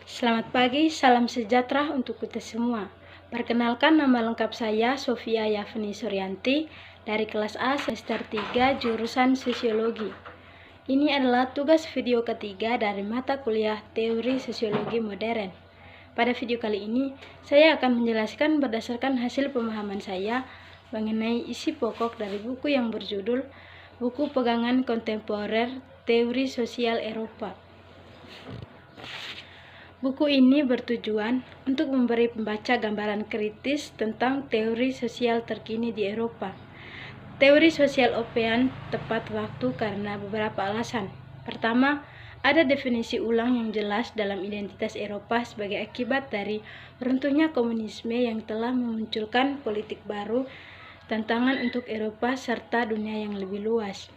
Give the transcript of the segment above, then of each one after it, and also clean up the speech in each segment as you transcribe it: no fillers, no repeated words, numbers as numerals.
Selamat pagi, salam sejahtera untuk kita semua. Perkenalkan, nama lengkap saya Sofia Yafni Suryanti dari kelas A semester 3 jurusan Sosiologi. Ini adalah tugas video ketiga dari mata kuliah Teori Sosiologi Modern. Pada video kali ini, saya akan menjelaskan berdasarkan hasil pemahaman saya mengenai isi pokok dari buku yang berjudul Buku Pegangan Kontemporer Teori Sosial Eropa. Buku ini bertujuan untuk memberi pembaca gambaran kritis tentang teori sosial terkini di Eropa. Teori sosial European tepat waktu karena beberapa alasan. Pertama, ada definisi ulang yang jelas dalam identitas Eropa sebagai akibat dari runtuhnya komunisme yang telah memunculkan politik baru, tantangan untuk Eropa serta dunia yang lebih luas.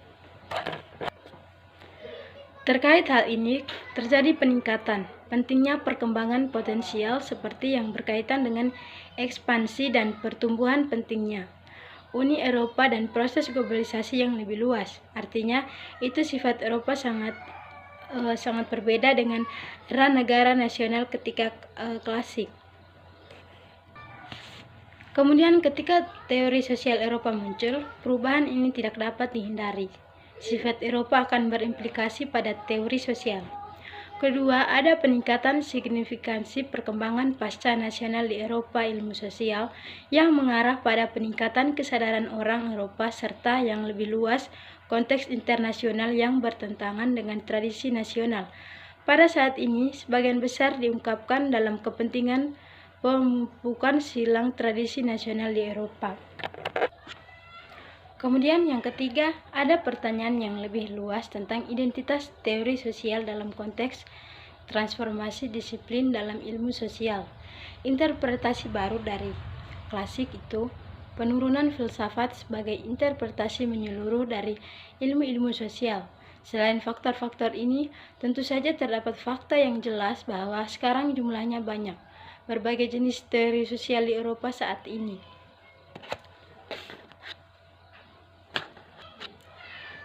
Terkait hal ini, terjadi peningkatan pentingnya perkembangan potensial seperti yang berkaitan dengan ekspansi dan pertumbuhan pentingnya Uni Eropa dan proses globalisasi yang lebih luas. Artinya, itu sifat Eropa sangat berbeda dengan era negara nasional ketika klasik. Kemudian ketika teori sosial Eropa muncul, perubahan ini tidak dapat dihindari. Sifat Eropa akan berimplikasi pada teori sosial. Kedua, ada peningkatan signifikansi perkembangan pasca nasional di Eropa ilmu sosial yang mengarah pada peningkatan kesadaran orang Eropa serta yang lebih luas konteks internasional yang bertentangan dengan tradisi nasional. Pada saat ini, sebagian besar diungkapkan dalam kepentingan pemupukan silang tradisi nasional di Eropa. Kemudian yang ketiga, ada pertanyaan yang lebih luas tentang identitas teori sosial dalam konteks transformasi disiplin dalam ilmu sosial. Interpretasi baru dari klasik itu penurunan filsafat sebagai interpretasi menyeluruh dari ilmu-ilmu sosial. Selain faktor-faktor ini, tentu saja terdapat fakta yang jelas bahwa sekarang jumlahnya banyak berbagai jenis teori sosial di Eropa saat ini.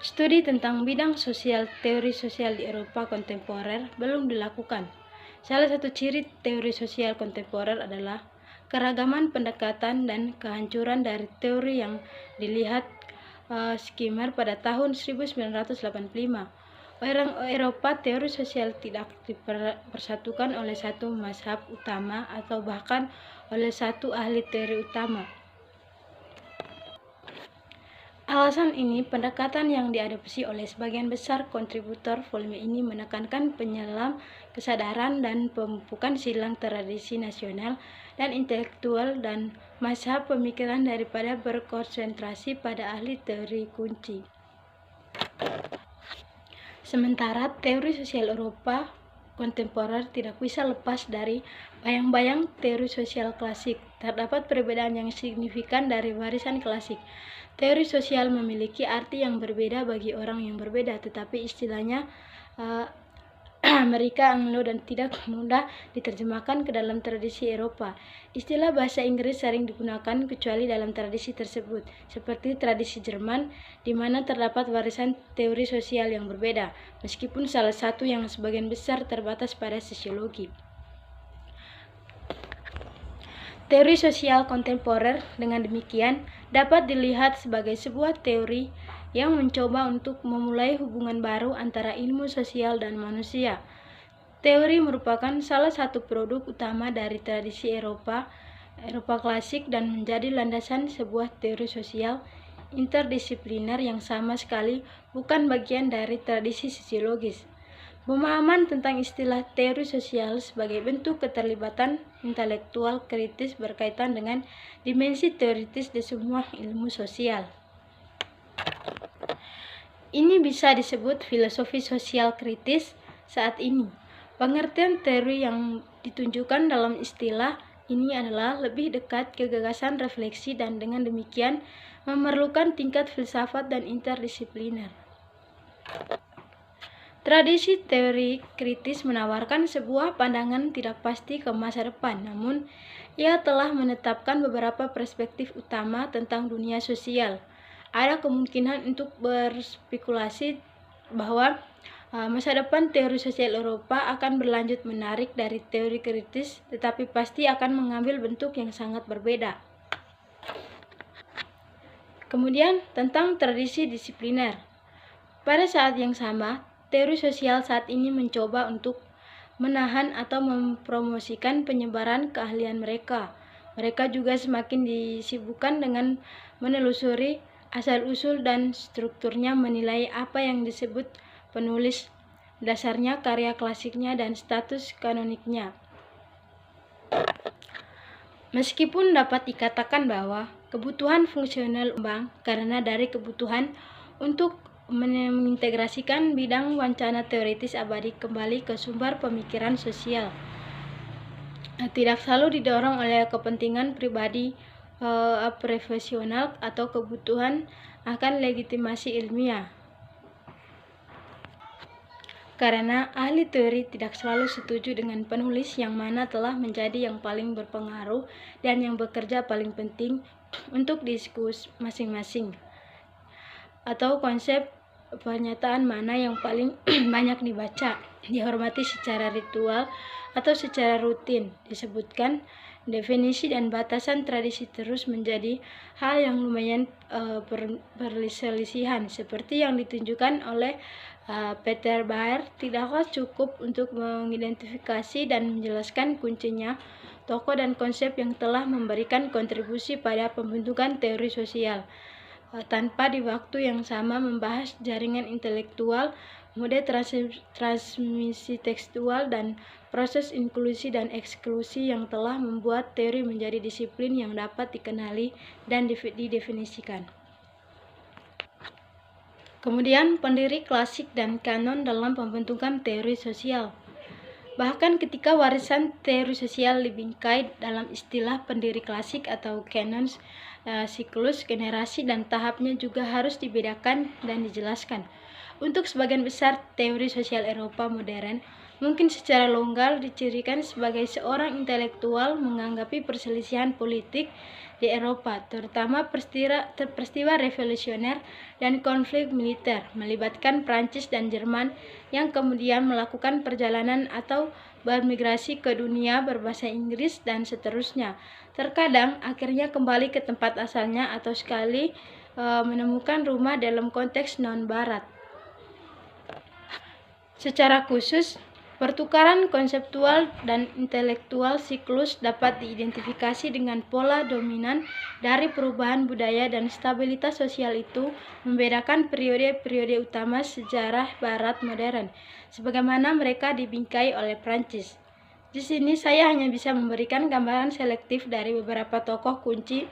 Studi tentang bidang sosial teori sosial di Eropa kontemporer belum dilakukan. Salah satu ciri teori sosial kontemporer adalah keragaman pendekatan dan kehancuran dari teori yang dilihat Skinner pada tahun 1985. Orang Eropa teori sosial tidak dipersatukan oleh satu mazhab utama atau bahkan oleh satu ahli teori utama. Alasan ini, pendekatan yang diadopsi oleh sebagian besar kontributor volume ini menekankan penyelam kesadaran dan pemupukan silang tradisi nasional dan intelektual dan mazhab pemikiran daripada berkonsentrasi pada ahli teori kunci. Sementara teori sosial Eropa kontemporer tidak bisa lepas dari bayang-bayang teori sosial klasik. Terdapat perbedaan yang signifikan dari warisan klasik. Teori sosial memiliki arti yang berbeda bagi orang yang berbeda, tetapi istilahnya Amerika Anglo dan tidak mudah diterjemahkan ke dalam tradisi Eropa. Istilah bahasa Inggris sering digunakan kecuali dalam tradisi tersebut, seperti tradisi Jerman, di mana terdapat warisan teori sosial yang berbeda, meskipun salah satu yang sebagian besar terbatas pada sosiologi. Teori sosial kontemporer dengan demikian dapat dilihat sebagai sebuah teori yang mencoba untuk memulai hubungan baru antara ilmu sosial dan manusia. Teori merupakan salah satu produk utama dari tradisi Eropa klasik dan menjadi landasan sebuah teori sosial interdisipliner yang sama sekali bukan bagian dari tradisi sosiologis. Pemahaman tentang istilah teori sosial sebagai bentuk keterlibatan intelektual kritis berkaitan dengan dimensi teoritis di semua ilmu sosial. Ini bisa disebut filosofi sosial kritis saat ini. Pengertian teori yang ditunjukkan dalam istilah ini adalah lebih dekat ke gagasan refleksi dan dengan demikian memerlukan tingkat filsafat dan interdisipliner. Tradisi teori kritis menawarkan sebuah pandangan tidak pasti ke masa depan, namun ia telah menetapkan beberapa perspektif utama tentang dunia sosial. Ada kemungkinan untuk berspekulasi bahwa Masa depan teori sosial Eropa akan berlanjut menarik dari teori kritis, tetapi pasti akan mengambil bentuk yang sangat berbeda. Kemudian, tentang tradisi disipliner. Pada saat yang sama, teori sosial saat ini mencoba untuk menahan atau mempromosikan penyebaran keahlian mereka. Mereka juga semakin disibukkan dengan menelusuri asal-usul dan strukturnya, menilai apa yang disebut penulis dasarnya, karya klasiknya, dan status kanoniknya. Meskipun dapat dikatakan bahwa kebutuhan fungsional berkembang karena dari kebutuhan untuk mengintegrasikan bidang wacana teoritis abadi kembali ke sumber pemikiran sosial, tidak selalu didorong oleh kepentingan pribadi profesional atau kebutuhan akan legitimasi ilmiah. Karena ahli teori tidak selalu setuju dengan penulis yang mana telah menjadi yang paling berpengaruh dan yang bekerja paling penting untuk diskus masing-masing, atau konsep pernyataan mana yang paling banyak dibaca, dihormati secara ritual atau secara rutin, disebutkan. Definisi dan batasan tradisi terus menjadi hal yang lumayan perselisihan, seperti yang ditunjukkan oleh Peter Baer. Tidaklah cukup untuk mengidentifikasi dan menjelaskan kuncinya tokoh dan konsep yang telah memberikan kontribusi pada pembentukan teori sosial, tanpa di waktu yang sama membahas jaringan intelektual, mode transmisi tekstual, dan proses inklusi dan eksklusi yang telah membuat teori menjadi disiplin yang dapat dikenali dan didefinisikan. Kemudian, pendiri klasik dan kanon dalam pembentukan teori sosial. Bahkan ketika warisan teori sosial dibingkai dalam istilah pendiri klasik atau canons, siklus, generasi, dan tahapnya juga harus dibedakan dan dijelaskan. Untuk sebagian besar teori sosial Eropa modern, mungkin secara longgar dicirikan sebagai seorang intelektual menanggapi perselisihan politik di Eropa, terutama peristiwa revolusioner dan konflik militer melibatkan Prancis dan Jerman, yang kemudian melakukan perjalanan atau bermigrasi ke dunia berbahasa Inggris dan seterusnya. Terkadang akhirnya kembali ke tempat asalnya atau sekali menemukan rumah dalam konteks non-barat. Secara khusus, pertukaran konseptual dan intelektual siklus dapat diidentifikasi dengan pola dominan dari perubahan budaya dan stabilitas sosial. Itu membedakan periode-periode utama sejarah Barat modern, sebagaimana mereka dibingkai oleh Prancis. Di sini saya hanya bisa memberikan gambaran selektif dari beberapa tokoh kunci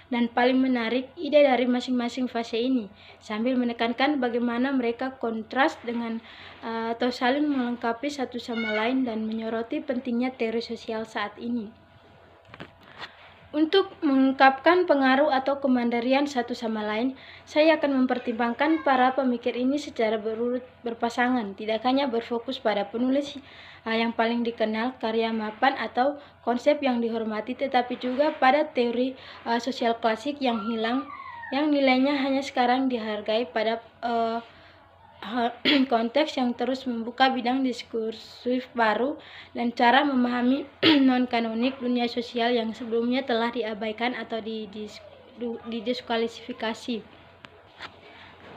dan paling menarik ide dari masing-masing fase ini, sambil menekankan bagaimana mereka kontras dengan atau saling melengkapi satu sama lain dan menyoroti pentingnya teori sosial saat ini. Untuk mengungkapkan pengaruh atau kemandirian satu sama lain, saya akan mempertimbangkan para pemikir ini secara berurut berpasangan, tidak hanya berfokus pada penulis yang paling dikenal, karya mapan, atau konsep yang dihormati, tetapi juga pada teori sosial klasik yang hilang, yang nilainya hanya sekarang dihargai pada konteks yang terus membuka bidang diskursif baru dan cara memahami non-kanonik dunia sosial yang sebelumnya telah diabaikan atau didiskualifikasi.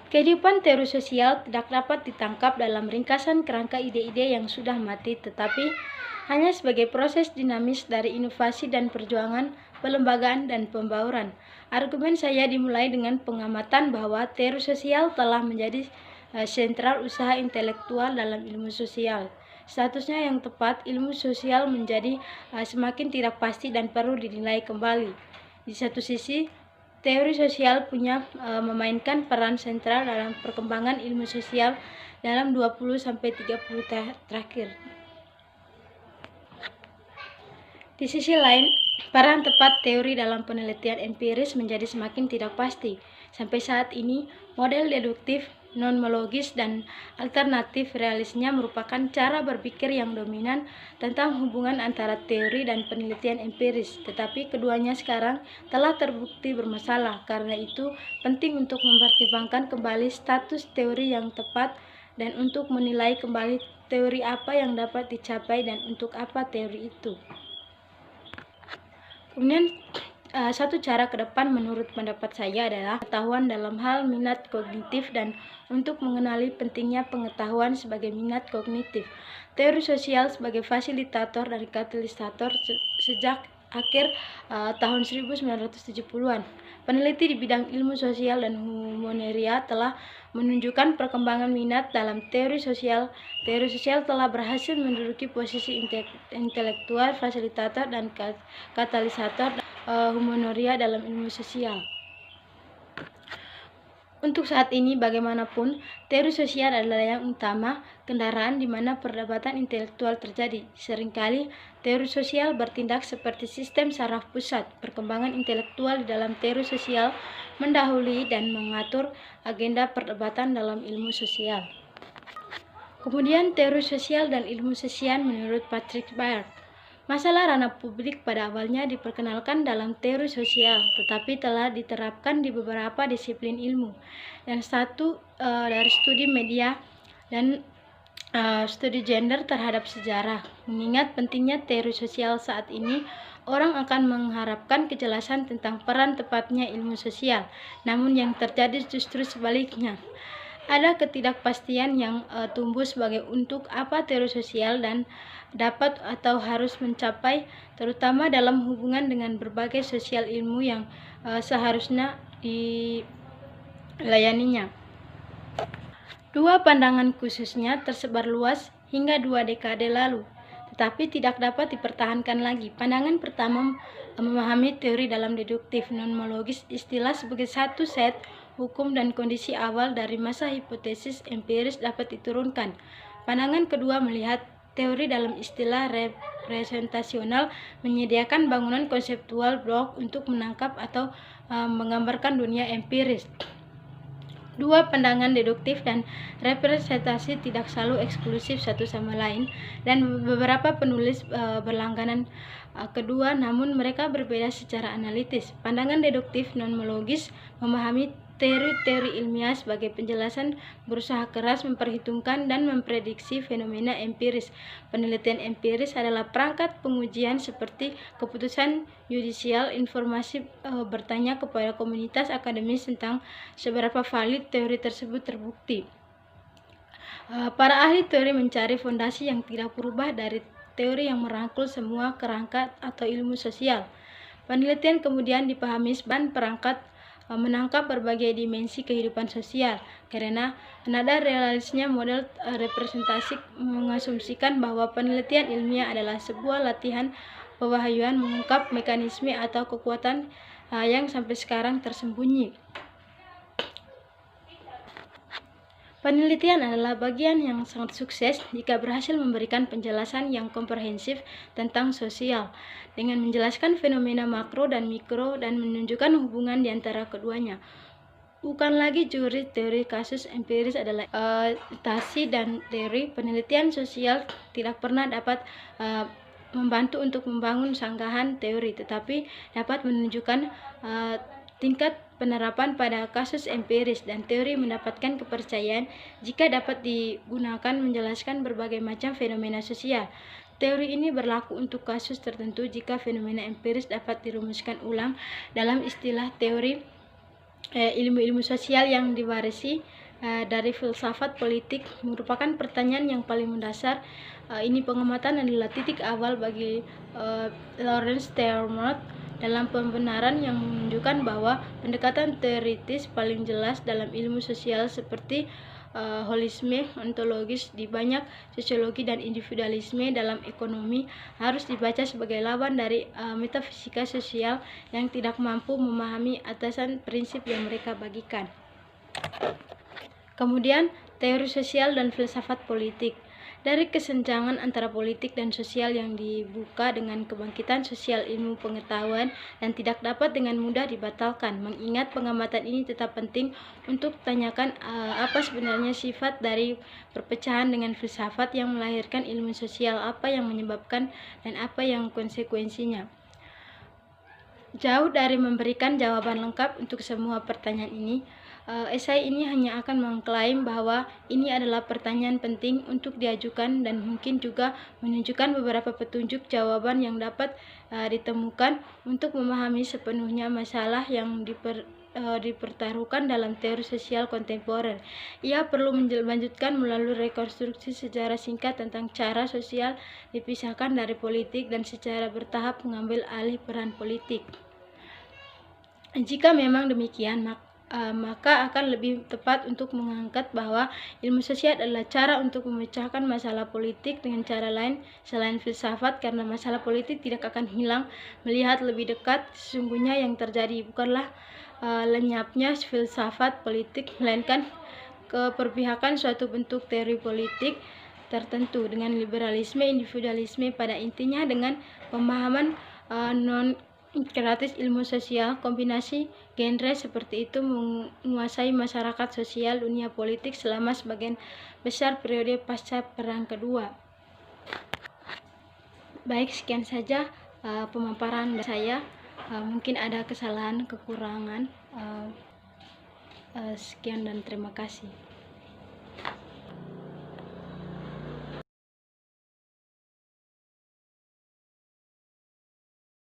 Kehidupan teori sosial tidak dapat ditangkap dalam ringkasan kerangka ide-ide yang sudah mati, tetapi hanya sebagai proses dinamis dari inovasi dan perjuangan pelembagaan dan pembauran. Argumen saya dimulai dengan pengamatan bahwa teori sosial telah menjadi sentral usaha intelektual dalam ilmu sosial. Statusnya yang tepat, ilmu sosial, menjadi semakin tidak pasti dan perlu dinilai kembali. Di satu sisi, teori sosial punya memainkan peran sentral dalam perkembangan ilmu sosial dalam 20-30 terakhir. Di sisi lain, peran tepat teori dalam penelitian empiris menjadi semakin tidak pasti. Sampai saat ini, model deduktif, nonologis, dan alternatif realisnya merupakan cara berpikir yang dominan tentang hubungan antara teori dan penelitian empiris, tetapi keduanya sekarang telah terbukti bermasalah. Karena itu, penting untuk mempertimbangkan kembali status teori yang tepat dan untuk menilai kembali teori apa yang dapat dicapai dan untuk apa teori itu. Kemudian satu cara ke depan menurut pendapat saya adalah pengetahuan dalam hal minat kognitif dan untuk mengenali pentingnya pengetahuan sebagai minat kognitif. Teori sosial sebagai fasilitator dan katalisator sejak akhir tahun 1970-an. Peneliti di bidang ilmu sosial dan humaneria telah menunjukkan perkembangan minat dalam teori sosial. Teori sosial telah berhasil menduduki posisi intelektual, fasilitator, dan katalisator humaneria dalam ilmu sosial. Untuk saat ini, bagaimanapun, teori sosial adalah yang utama kendaraan di mana perdebatan intelektual terjadi. Seringkali, teori sosial bertindak seperti sistem saraf pusat. Perkembangan intelektual di dalam teori sosial mendahului dan mengatur agenda perdebatan dalam ilmu sosial. Kemudian, teori sosial dan ilmu sosial menurut Patrick Baird. Masalah ranah publik pada awalnya diperkenalkan dalam teori sosial, tetapi telah diterapkan di beberapa disiplin ilmu. Dan satu dari studi media dan studi gender terhadap sejarah. Mengingat pentingnya teori sosial saat ini, orang akan mengharapkan kejelasan tentang peran tepatnya ilmu sosial. Namun yang terjadi justru sebaliknya. Ada ketidakpastian yang tumbuh sebagai untuk apa teori sosial dan dapat atau harus mencapai, terutama dalam hubungan dengan berbagai sosial ilmu yang seharusnya dilayaninya. Dua pandangan khususnya tersebar luas hingga 2 dekade lalu, tetapi tidak dapat dipertahankan lagi. Pandangan pertama memahami teori dalam deduktif nomologis istilah sebagai satu set hukum dan kondisi awal dari masa hipotesis empiris dapat diturunkan. Pandangan kedua melihat teori dalam istilah representasional menyediakan bangunan konseptual blok untuk menangkap atau menggambarkan dunia empiris. Dua pandangan deduktif dan representasi tidak selalu eksklusif satu sama lain, dan beberapa penulis berlangganan kedua, namun mereka berbeda secara analitis. Pandangan deduktif nomologis memahami teori-teori ilmiah sebagai penjelasan, berusaha keras memperhitungkan dan memprediksi fenomena empiris. Penelitian empiris adalah perangkat pengujian seperti keputusan yudisial. Informasi bertanya kepada komunitas akademis tentang seberapa valid teori tersebut terbukti. Para ahli teori mencari fondasi yang tidak berubah dari teori yang merangkul semua kerangka atau ilmu sosial. Penelitian kemudian dipahami sebagai perangkat menangkap berbagai dimensi kehidupan sosial, karena nada realisnya model representasi mengasumsikan bahwa penelitian ilmiah adalah sebuah latihan pewahyuan mengungkap mekanisme atau kekuatan yang sampai sekarang tersembunyi. Penelitian adalah bagian yang sangat sukses jika berhasil memberikan penjelasan yang komprehensif tentang sosial, dengan menjelaskan fenomena makro dan mikro dan menunjukkan hubungan di antara keduanya. Bukan lagi juri teori kasus empiris adalah tasi dan teori penelitian sosial tidak pernah dapat membantu untuk membangun sanggahan teori, tetapi dapat menunjukkan tingkat penerapan pada kasus empiris, dan teori mendapatkan kepercayaan jika dapat digunakan menjelaskan berbagai macam fenomena sosial. Teori ini berlaku untuk kasus tertentu jika fenomena empiris dapat dirumuskan ulang dalam istilah teori ilmu-ilmu sosial yang diwarisi dari filsafat politik. Merupakan pertanyaan yang paling mendasar. Ini pengamatan adalah titik awal bagi Lawrence Termot dalam pembenaran yang menunjukkan bahwa pendekatan teoritis paling jelas dalam ilmu sosial seperti holisme ontologis di banyak sosiologi dan individualisme dalam ekonomi harus dibaca sebagai lawan dari metafisika sosial yang tidak mampu memahami atasan prinsip yang mereka bagikan. Kemudian, teori sosial dan filsafat politik. Dari kesenjangan antara politik dan sosial yang dibuka dengan kebangkitan sosial ilmu pengetahuan dan tidak dapat dengan mudah dibatalkan. Mengingat pengamatan ini tetap penting untuk tanyakan apa sebenarnya sifat dari perpecahan dengan filsafat yang melahirkan ilmu sosial, apa yang menyebabkan dan apa yang konsekuensinya. Jauh dari memberikan jawaban lengkap untuk semua pertanyaan ini, esai ini hanya akan mengklaim bahwa ini adalah pertanyaan penting untuk diajukan dan mungkin juga menunjukkan beberapa petunjuk jawaban yang dapat ditemukan untuk memahami sepenuhnya masalah yang dipertaruhkan dalam teori sosial kontemporer. Ia perlu melanjutkan melalui rekonstruksi secara singkat tentang cara sosial dipisahkan dari politik dan secara bertahap mengambil alih peran politik. Jika memang demikian, maka akan lebih tepat untuk mengangkat bahwa ilmu sosial adalah cara untuk memecahkan masalah politik dengan cara lain selain filsafat, karena masalah politik tidak akan hilang. Melihat lebih dekat, sesungguhnya yang terjadi bukanlah lenyapnya filsafat politik, melainkan keperpihakan suatu bentuk teori politik tertentu dengan liberalisme individualisme pada intinya. Dengan pemahaman non-kreatif ilmu sosial, kombinasi genre seperti itu menguasai masyarakat sosial dunia politik selama sebagian besar periode pasca Perang Kedua. Baik, sekian saja pemaparan saya. Mungkin ada kesalahan, kekurangan. Sekian dan terima kasih.